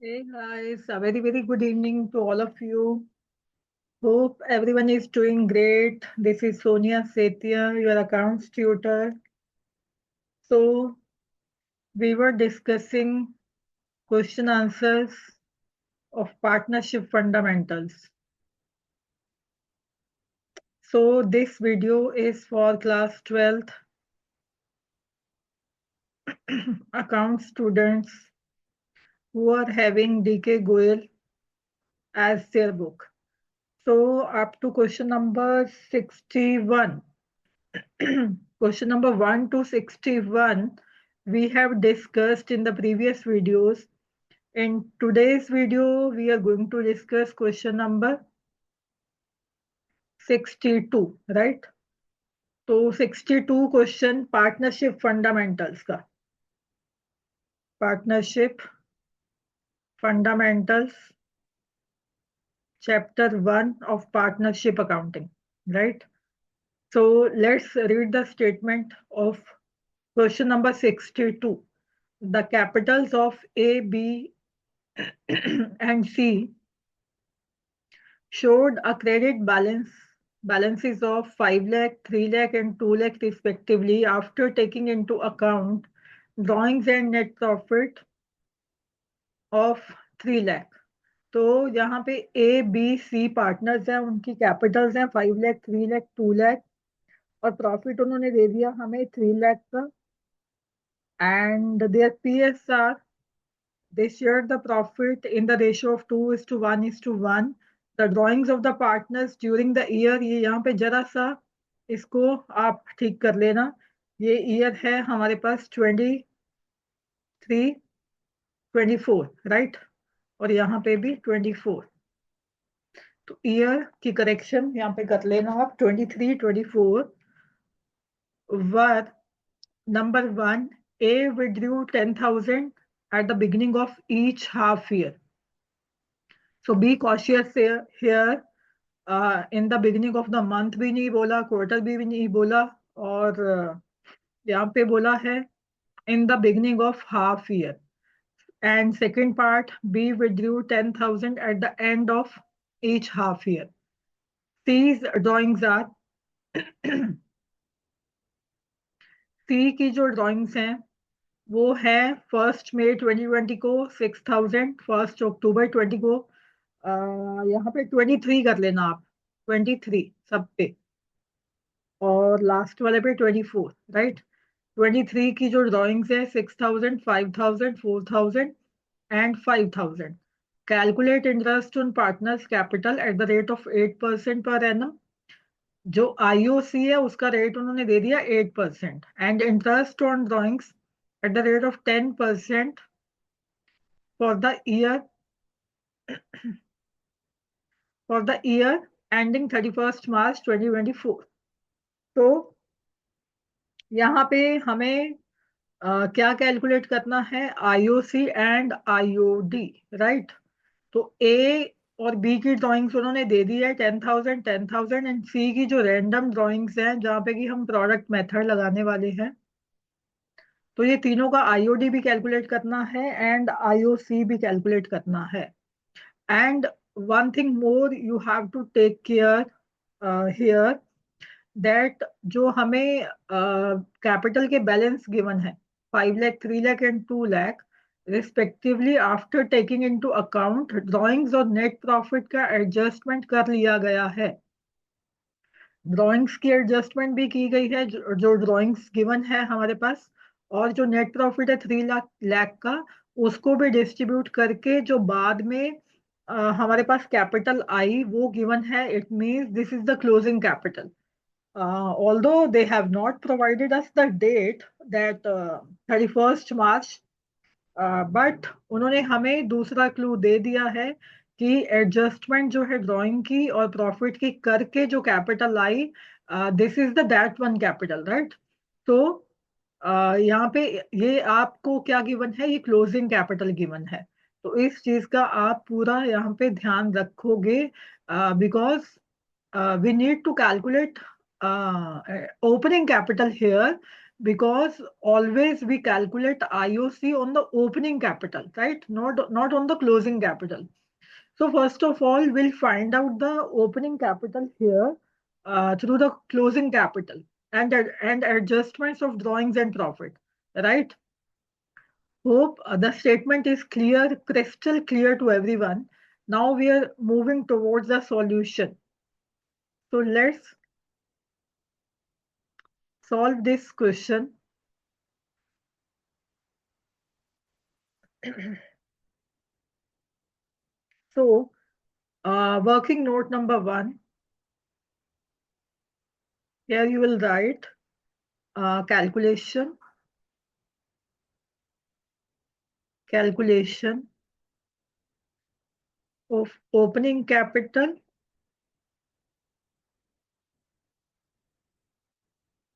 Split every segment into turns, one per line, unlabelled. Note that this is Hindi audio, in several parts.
Hey guys, a very good evening to all of you. Hope everyone is doing great. This is Sonia Setia, your accounts tutor. So we were discussing question answers of partnership fundamentals. So this video is for class 12th account students who are having DK Goel as their book. So up to question number 61. Question number 1 to 61 we have discussed in the previous videos. In today's video, we are going to discuss question number 62, right? So 62 question partnership fundamentals का. Partnership fundamentals, chapter 1 of partnership accounting, right? So let's read the statement of question number 62. The capitals of A, B, and C showed a credit balances of 5 lakh, 3 lakh, and 2 lakh respectively after taking into account drawings and net profit of 3 lakh. तो यहाँ पे ए बी सी पार्टनर्स हैं, उनकी कैपिटल्स हैं 5 लाख, 3 लाख, 2 लाख, और प्रॉफिट उन्होंने दे दिया हमें 3 लाख का. And there PSR, they shared the profit in the ratio of 2:1:1. The drawings of the partners during the year, ये यहाँ पे जरा सा इसको आप ठीक कर लेना. ये ईयर है हमारे पास 23-24, राइट, और यहाँ पे भी 24. तो ईयर की करेक्शन यहाँ पे कर लेना आप. 23-24 वर number 1, A withdrew 10,000 at the beginning of each half year. So be cautious here. In the beginning of the month भी नहीं बोला, क्वार्टर भी नहीं बोला, और यहाँ पे बोला है in the beginning of half year. And second part, B withdrew 10,000 at the end of each half year. C's drawings are C की जो ड्रॉइंग्स हैं वो है 1 मई 2020 को 6,000, 1 अक्टूबर 20 को, यहाँ पे 23 कर लेना आप, 23 सब पे, और लास्ट वाले पे 24, राइट. 23 की जो ड्रॉइंग्स है 6,000, 5,000, 4,000 and 5,000. Calculate interest on partners capital at the rate of 8% per annum. जो IOC है उसका रेट उन्होंने दे दिया 8%, and interest on drawings at the rate of 10% for the year ending 31 मार्च 2024. तो यहाँ पे हमें क्या कैलकुलेट करना है? IOC and IOD, right. तो A और B की ड्राइंग्स उन्होंने दे दी है 10,000, 10,000, एंड C की जो रैंडम ड्राइंग्स हैं जहाँ पे कि हम प्रोडक्ट मेथड लगाने वाले हैं, तो ये तीनों का IOD भी कैलकुलेट करना है एंड IOC भी कैलकुलेट करना है. And one thing more you have to take care here, that जो हमें कैपिटल के बैलेंस गिवन है 5 lakh, 3 lakh and 2 lakh respectively, after taking into account drawings और नेट प्रॉफिट का एडजस्टमेंट कर लिया गया है. ड्राइंग्स की एडजस्टमेंट भी की गई है, जो ड्राइंग्स गिवन है हमारे पास, और जो नेट प्रॉफिट है 3 लाख का, उसको भी डिस्ट्रीब्यूट करके जो बाद में हमारे पास कैपिटल आई वो गिवन है. It means this is the closing capital. Although they have not provided us the date that 31st March, but उन्होंने हमें दूसरा क्लू दे दिया है कि एडजस्टमेंट जो है ड्राइंग की और प्रॉफिट की करके जो capital I, this is the that one capital, right. तो यहाँ पे ये आपको क्या गिवन है? ये क्लोजिंग कैपिटल गिवन है. तो इस चीज का आप पूरा यहाँ पे ध्यान रखोगे, because we need to calculate opening capital here, because always we calculate IOC on the opening capital, right? Not on the closing capital. So first of all, we'll find out the opening capital here through the closing capital and adjustments of drawings and profit, right? Hope the statement is clear, crystal clear to everyone. Now we are moving towards the solution. So let's solve this question. So working note number 1, here you will write calculation of opening capital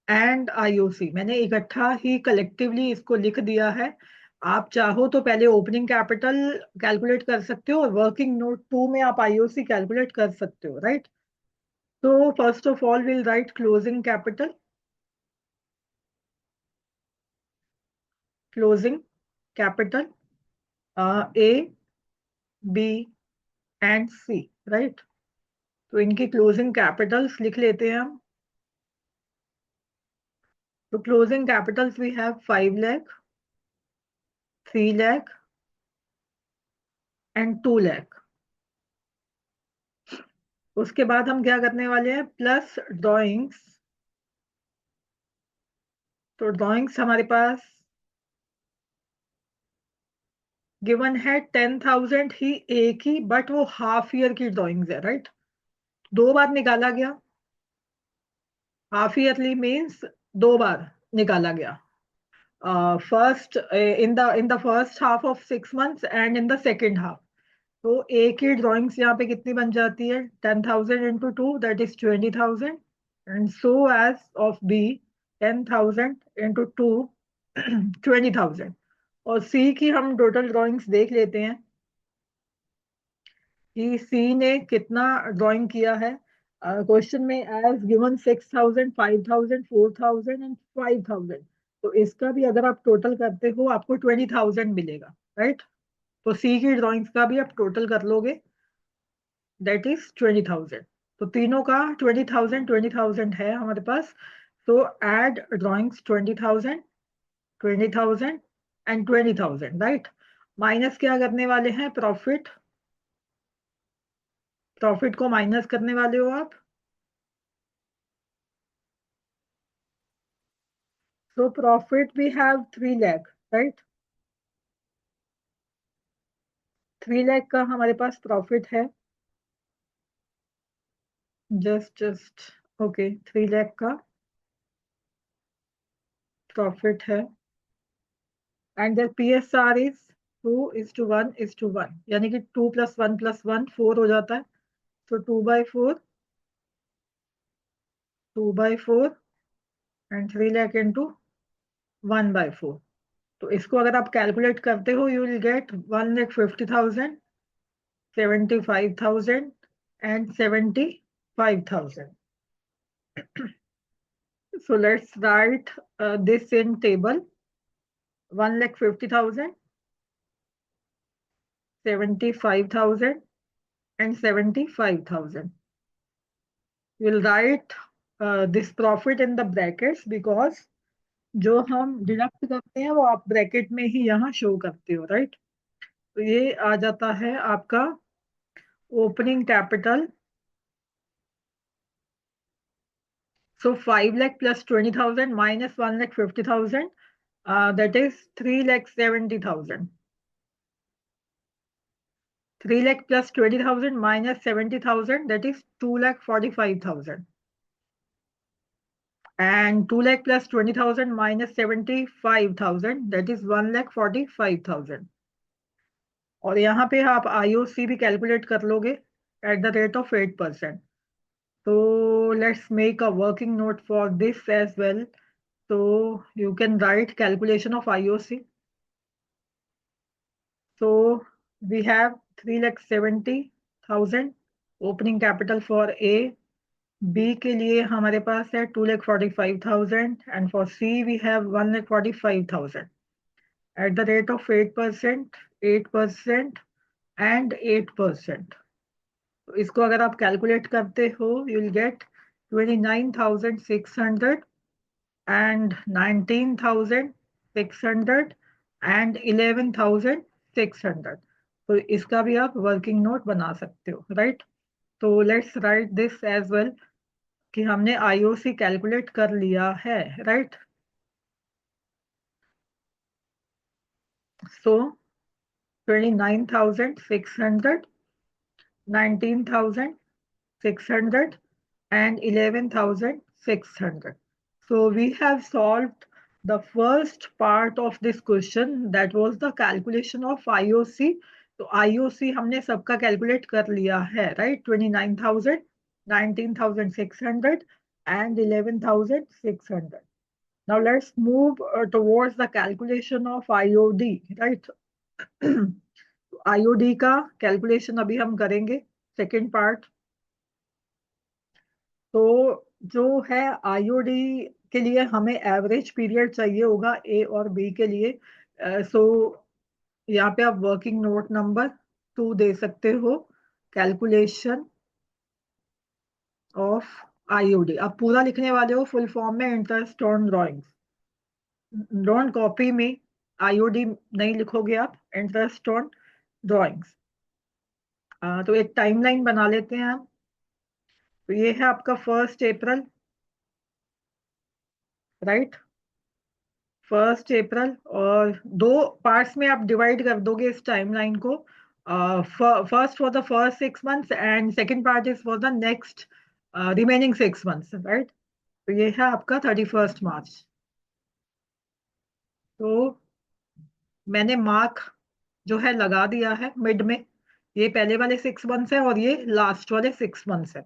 and IOC. मैंने इकट्ठा ही कलेक्टिवली इसको लिख दिया है। आप चाहो तो पहले ओपनिंग कैपिटल कैलकुलेट कर सकते हो और वर्किंग नोट 2 में आप आईओसी कैलकुलेट कर सकते हो, राइट? तो first of all will write closing capital A B and C, right? तो इनकी क्लोजिंग कैपिटल्स लिख लेते हैं हम। तो closing capitals we have 5 lakh, 3 lakh and 2 lakh. उसके बाद हम क्या करने वाले हैं, प्लस ड्रॉइंग्स। तो ड्रॉइंग्स हमारे पास गिवन है 10,000 ही, एक ही, बट वो हाफ ईयर की ड्रॉइंग्स है, राइट? 2 बार निकाला गया। हाफ ईयरली मीन्स 2 बार निकाला गया। First in the first half of 6 months and in the second half. तो एक ही ड्रॉइंग्स यहाँ पे कितनी बन जाती है, 10,000 into 2 that is 20,000 and so as of B 10,000 into 2 20,000। और सी की हम टोटल ड्रॉइंग्स देख लेते हैं कि सी ने कितना ड्राइंग किया है। क्वेश्चन में एज गिवन 6,000, 5,000, 4,000 एंड 5,000। तो इसका भी अगर आप टोटल करते हो आपको 20,000 मिलेगा, राइट? तो सी की ड्राइंग्स का भी आप टोटल कर लोगे, दैट इज 20,000। तो तीनों का 20,000 20,000 है हमारे पास। तो add drawings 20,000, 20,000 and 20,000, right? Minus क्या करने वाले हैं, प्रॉफिट। प्रॉफिट को माइनस करने वाले हो आप। So profit we have 3 lakh, right? 3 lakh का हमारे पास प्रॉफिट है। जस्ट ओके, 3 lakh का प्रॉफिट है एंड द PSR इज 2:1:1, यानी कि 2 + 1 + 1 4 हो जाता है। तो 2/4, 2/4 एंड 3 lakh इंटू 1/4। तो इसको अगर आप कैलकुलेट करते हो you will get 1,50,000, 75,000 and 75,000। So let's write this in table. 1,50,000, 75,000 and 75,000. We'll write this profit in the brackets because जो हम डिडक्ट करते हैं वो आप ब्रैकेट में ही यहाँ शो करते हो, राइट? तो ये आ जाता है आपका opening capital. So 5 lakh plus 20,000 minus 1,50,000, that is 3,70,000. 3 lakh plus 20,000 minus 70,000, that is 2,45,000. And 2 lakh plus 20,000 minus 75,000, that is 1,45,000. और यहाँ पे आप IOC भी कैलकुलेट कर लोगे एट द रेट ऑफ 8%। तो let's make a working note for this as well. So you can write calculation of IOC. So we have 3,70,000 opening capital for A, B के लिए हमारे पास है 2,45,000 and for C we have 1,45,000 at the rate of 8%, 8% and 8%. तो इसको अगर आप कैलकुलेट करते हो you will get 29,600 and 19,600 and 11,600. तो इसका भी आप वर्किंग नोट बना सकते हो, राइट? तो let's write this as well कि हमने आईओसी कैलकुलेट कर लिया है, राइट? सो 29,600, 19,600 and 11,600. So we have solved the first part of this question, that was the calculation of IOC. तो IOC हमने सबका कैलकुलेट कर लिया है, right? 29,000, 19,600 and 11,600. Now let's move towards the calculation of IOD, right? IOD का कैलकुलेशन अभी हम करेंगे, सेकेंड पार्ट। तो जो है आईओडी के लिए हमें एवरेज पीरियड चाहिए होगा ए और बी के लिए। सो यहाँ पे आप वर्किंग नोट नंबर 2 दे सकते हो, कैलकुलेशन ऑफ आईओडी। आप पूरा लिखने वाले हो फुल फॉर्म में, interest on drawings. Don't copy में आईओडी नहीं लिखोगे आप, इंटरेस्ट ऑन ड्रॉइंग्स। तो एक टाइमलाइन बना लेते हैं हम। तो ये है आपका 1 अप्रैल, राइट? 1 अप्रैल, और दो पार्ट्स में आप डिवाइड कर दोगे इस टाइमलाइन को। First for the first 6 months and second part is for the next remaining 6 months, right? तो ये है आपका 31 मार्च। तो मैंने मार्क जो है लगा दिया है मिड में। ये पहले वाले 6 मंथ्स है और ये लास्ट वाले 6 मंथ्स है।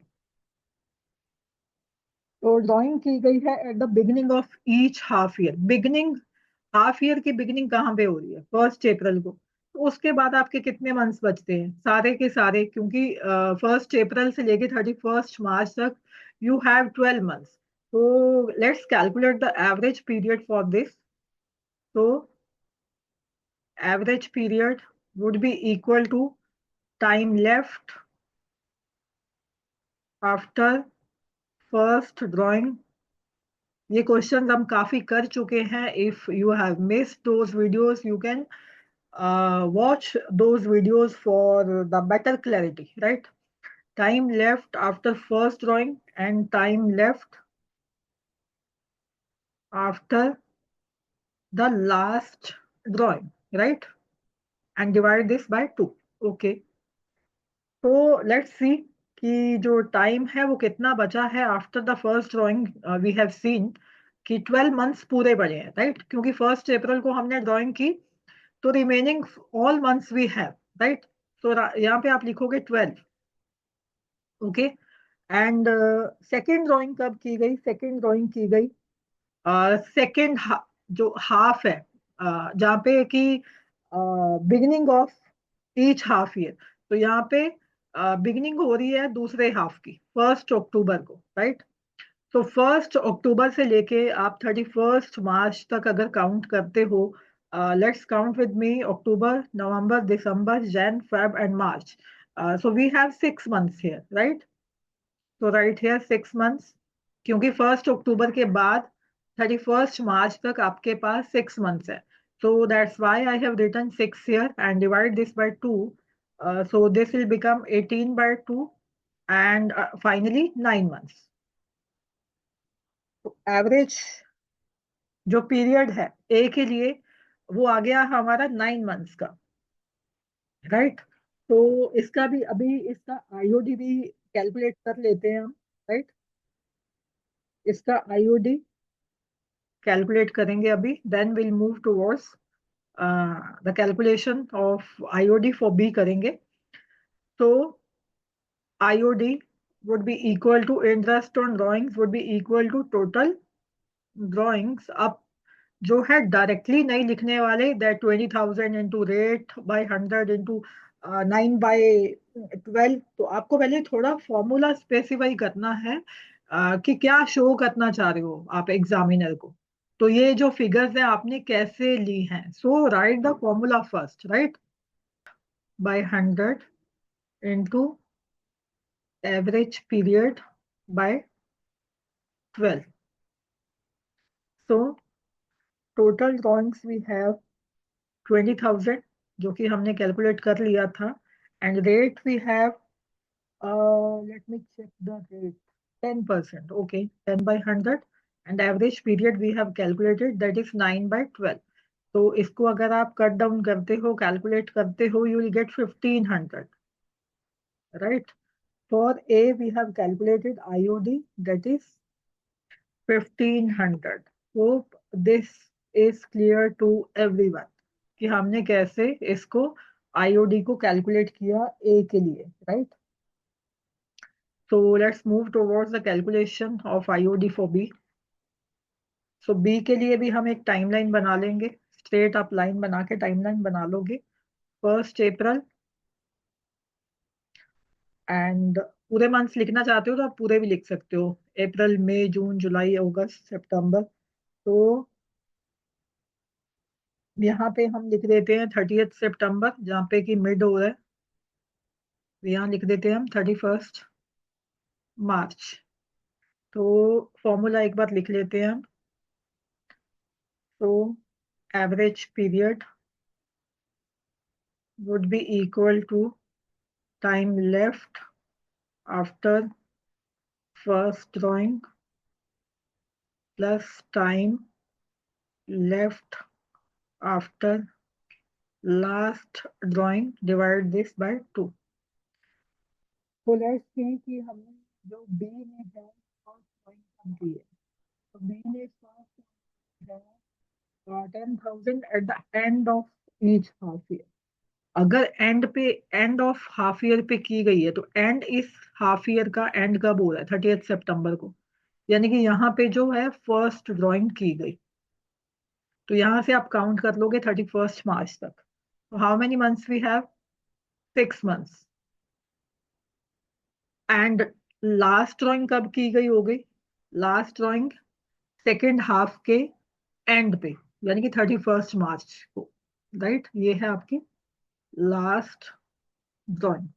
तो ड्राइंग की गई है at the beginning of each half year. Beginning, half year की बिगिनिंग कहाँ पे हो रही है? 1 अप्रैल को। तो उसके बाद आपके कितने मंथ्स बचते हैं? सारे के सारे, क्योंकि 1 अप्रैल से लेके 31 मार्च तक यू हैव 12 मंथ्स। तो let's calculate the average period for this. तो average period would be equal to time left after first drawing। ये क्वेश्चन हम काफी कर चुके हैं। If you have missed those videos you can watch those videos for the better clarity, right? Time left after first drawing and time left after the last drawing, right? And divide this by 2. Okay, so let's see कि जो टाइम है वो कितना बचा है after the first drawing. We have seen कि 12 मंथ्स पूरे बचे हैं, राइट? क्योंकि 1 अप्रैल को हमने ड्राइंग की, तो remaining all months we have, right? तो यहाँ पे आप लिखोगे 12। ओके, एंड सेकेंड ड्राइंग कब की गई? सेकेंड ड्राइंग की गई सेकेंड जो हाफ है, जहाँ पे कि beginning of each half year. तो यहाँ पे बिगिनिंग हो रही है दूसरे हाफ की 1 अक्टूबर को, राइट? तो 1 अक्टूबर से लेके आप 31 मार्च तक अगर काउंट करते हो, let's count with me, October, November, December, Jan, Feb and March. So we have 6 months here, right? तो राइट हियर 6 मंथ्स, क्योंकि 1 अक्टूबर के बाद 31 मार्च तक आपके पास 6 मंथ्स है। So that's why I have written 6 here and divide this by 2। So this will become 18/2 and finally 9 months. Average जो पीरियड है ए के लिए वो आ गया हमारा 9 मंथ्स का, राइट? तो इसका भी अभी इसका आईओडी भी कैलकुलेट कर लेते हैं हम, राइट? इसका आईओडी कैलकुलेट करेंगे अभी, then will move towards the calculation of IOD for B करेंगे। तो IOD would be equal to interest on drawings would be equal to total drawings। अब जो है डायरेक्टली नहीं लिखने वाले, that 20,000 into rate by 100 into 9/12, तो आपको पहले थोड़ा फॉर्मूला स्पेसिफाई करना है कि क्या शो करना चाह रहे हो आप एग्जामिनर को। तो ये जो फिगर्स है आपने कैसे ली हैं, so write the formula first, right, by 100 into average period by 12। So total drawings we have 20,000, जो कि हमने कैलकुलेट कर लिया था, and rate we have, let me check the rate. 10%. Okay, 10 by 100. And average period we have calculated, that is 9/12. तो इसको अगर आप कट डाउन करते हो, कैलकुलेट करते हो, you will get 1500. Right? For A, we have calculated IOD, that is 1500. Hope this is clear to everyone कि हमने कैसे इसको IOD को कैलकुलेट किया A के लिए, right? So let's move towards the calculation of IOD for B. So B के लिए भी हम एक टाइमलाइन बना लेंगे, स्ट्रेट आप लाइन बना के टाइमलाइन बना लोगे। 1 अप्रैल, एंड पूरे मंथ्स लिखना चाहते हो तो आप पूरे भी लिख सकते हो, अप्रैल, मई, जून, जुलाई, अगस्त, सितंबर। तो यहाँ पे हम लिख देते हैं 30 सितंबर, जहाँ पे कि मिड हो रहा है, यहाँ लिख देते हैं हम 31 मार्च। तो फॉर्मूला एक बार लिख लेते हैं हम। तो average period would be equal to time left after first drawing plus time left after last drawing, divide this by 2। तो लेट्स सी कि हमने जो बी ने है फर्स्ट ड्राइंग कम की है, तो बी ने फर्स्ट है 10,000 at the end of each half year. अगर एंड ऑफ हाफ ईयर पे की गई है, तो एंड इस हाफ ईयर का एंड कब हो रहा है, 30 सितंबर को, यानी कि यहाँ पे जो है फर्स्ट ड्राइंग की गई। तो यहाँ से आप काउंट कर लोगे 31 मार्च तक। तो how many months we have, 6 months. And last drawing कब की गई हो गई, लास्ट ड्राइंग सेकेंड हाफ के एंड पे, यानी कि 31 मार्च को, राइट। ये है आपकी लास्ट ड्राइंग।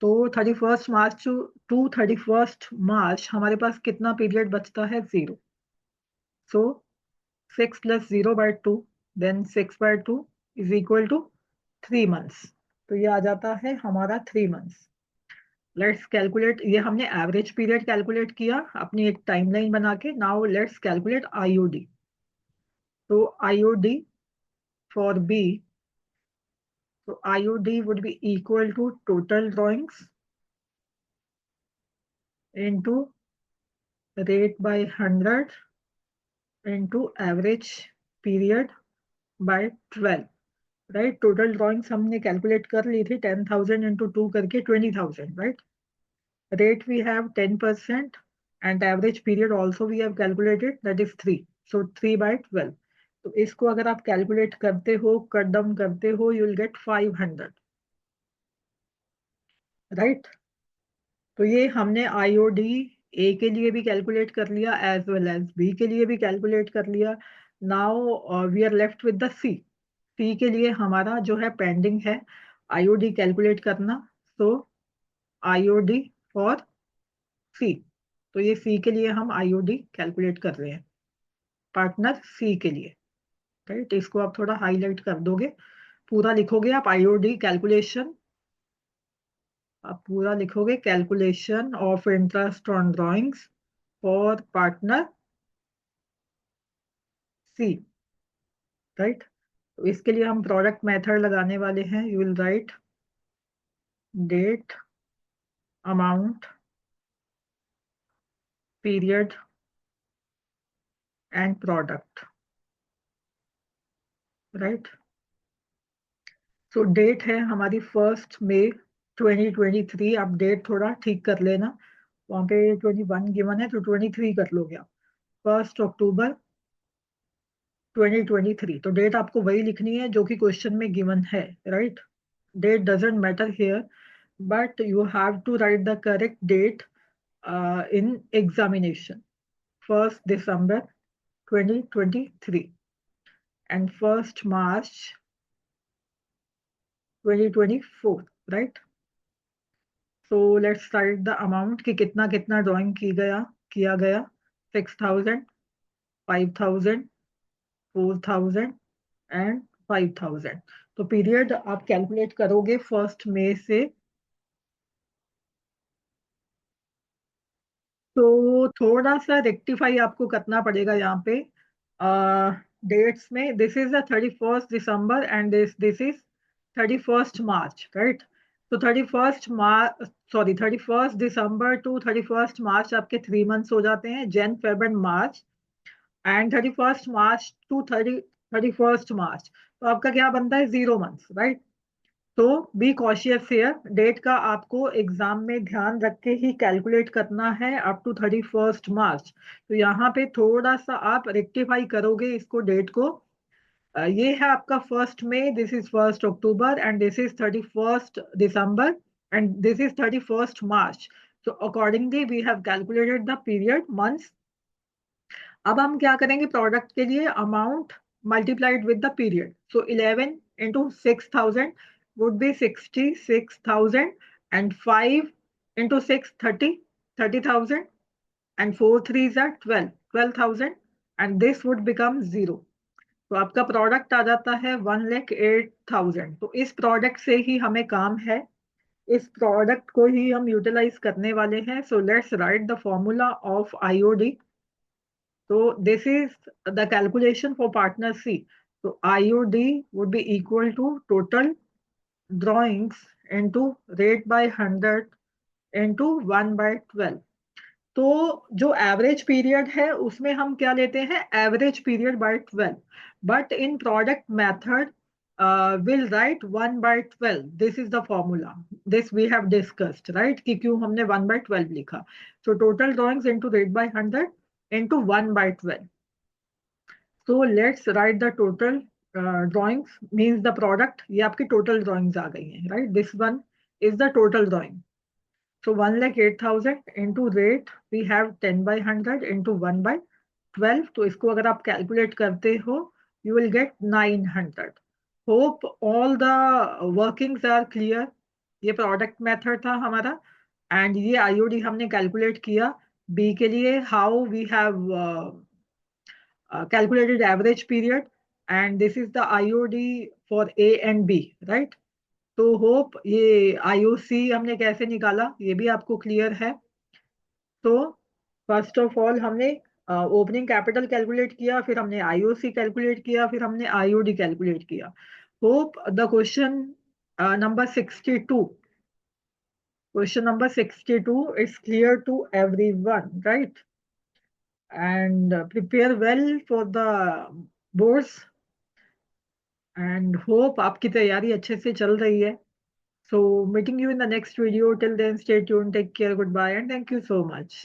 तो 31 मार्च टू 31 मार्च हमारे पास कितना पीरियड बचता है, 0। So 6 + 0/2, then 6/2 is equal to 3 months. तो ये आ जाता है हमारा 3 मंथ्स। लेट्स कैलकुलेट, ये हमने एवरेज पीरियड कैलकुलेट किया अपनी एक टाइमलाइन बना के। Now let's calculate IOD. तो आईओडी फॉर बी, तो IOD would be equal to total drawings into rate by 100 into average period by 12, right. Total drawings हमने कैलकुलेट कर ली थी, 10,000 इंटू 2 करके 20,000, right. Rate we have 10%, and average period also we have calculated, that is 3, so 3/12। तो इसको अगर आप कैलकुलेट करते हो, कट डाउन करते हो, यू विल गेट 500, राइट। तो ये हमने आईओडी ए के लिए भी कैलकुलेट कर लिया, एज वेल एज बी के लिए भी कैलकुलेट कर लिया। Now we are left with the C. C के लिए हमारा जो है पेंडिंग है आईओडी कैलकुलेट करना। सो आईओडी फॉर सी, तो ये सी के लिए हम आईओडी कैलकुलेट कर रहे हैं, पार्टनर सी के लिए, राइट। इसको आप थोड़ा हाईलाइट कर दोगे, पूरा लिखोगे आप आईओडी कैलकुलेशन, आप पूरा लिखोगे calculation of interest on drawings for partner C, right. तो इसके लिए हम प्रोडक्ट मेथड लगाने वाले हैं। You will write date, amount, period and product, right. So date है हमारी 1 मई 2023। आप डेट थोड़ा ठीक कर लेना, वहां पे 21 गिवन है तो 23 कर लोगे आप। 1 अक्टूबर 2023, तो डेट आपको वही लिखनी है जो कि क्वेश्चन में गिवन है, right. Date doesn't matter here, but you have to write the correct date in examination. 1st December 2023 and 1st March 2024, right? So let's write the amount कि कितना कितना ड्राइंग किया गया 6,000, 5,000, 4,000 एंड 5,000। तो पीरियड आप कैलकुलेट करोगे 1 मई से। तो थोड़ा सा रेक्टिफाई आपको करना पड़ेगा यहाँ पे डेट्स में। This is the 31st December and this is 31st March, right? तो 31st March, sorry, 31st December to 31st March आपके 3 मंथ्स हो जाते हैं, Jan Feb and March. And 31st March to 31st March, तो आपका क्या बनता है, 0 मंथ्स, राइट? तो बी कॉशियस हेयर, डेट का आपको एग्जाम में ध्यान रख के ही कैलकुलेट करना है अप टू 31st March। तो यहाँ पे थोड़ा सा आप रेक्टिफाई करोगे इसको, डेट को। ये है आपका 1 मई, this is 1 October and this is 31st December and this is 31st March। so accordingly we have calculated the period months। अब हम क्या करेंगे, प्रोडक्ट के लिए amount multiplied with the period. So 11 into 6,000 would be 66,000 and 5 into 6 30,000 and 4 3s are 12,000 and this would become 0। तो आपका प्रोडक्ट आ जाता है 1,08,000। तो इस प्रोडक्ट से ही हमें काम है, इस प्रोडक्ट को ही हम यूटिलाइज करने वाले हैं। So let's write the formula of IOD. So this is the calculation for partner C. So IOD would be equal to total drawings into rate by 100 into 1/12। तो जो एवरेज पीरियड है उसमें हम क्या लेते हैं, average period by 12। But in product method will write 1/12। This is the formula, this we have discussed, right, कि क्यों हमने 1/12 लिखा। सो total drawings into rate by 100 into 1/12। So let's write the total drawings, means the product। ये आपकी total drawings आ गई हैं, right? This one is the total drawing। So 1,08,000 into rate we have 10/100 into 1/12। तो इसको अगर आप calculate करते हो you will get 900। Hope all the workings are clear। ये product method था हमारा and ये IOD हमने calculate किया। B के लिए how we have calculated average period and this is the IOD for A and B, right? तो होप ये IOC हमने कैसे निकाला ये भी आपको क्लियर है। तो फर्स्ट ऑफ ऑल हमने ओपनिंग कैपिटल कैलकुलेट किया, फिर हमने IOC कैलकुलेट किया, फिर हमने IOD कैलकुलेट किया। Hope the question number 62, question number 62 is clear to everyone, right? And prepare well for the boards and hope आपकी तैयारी अच्छे से चल रही है। So meeting you in the next video. Till then, stay tuned, take care, goodbye, and thank you so much.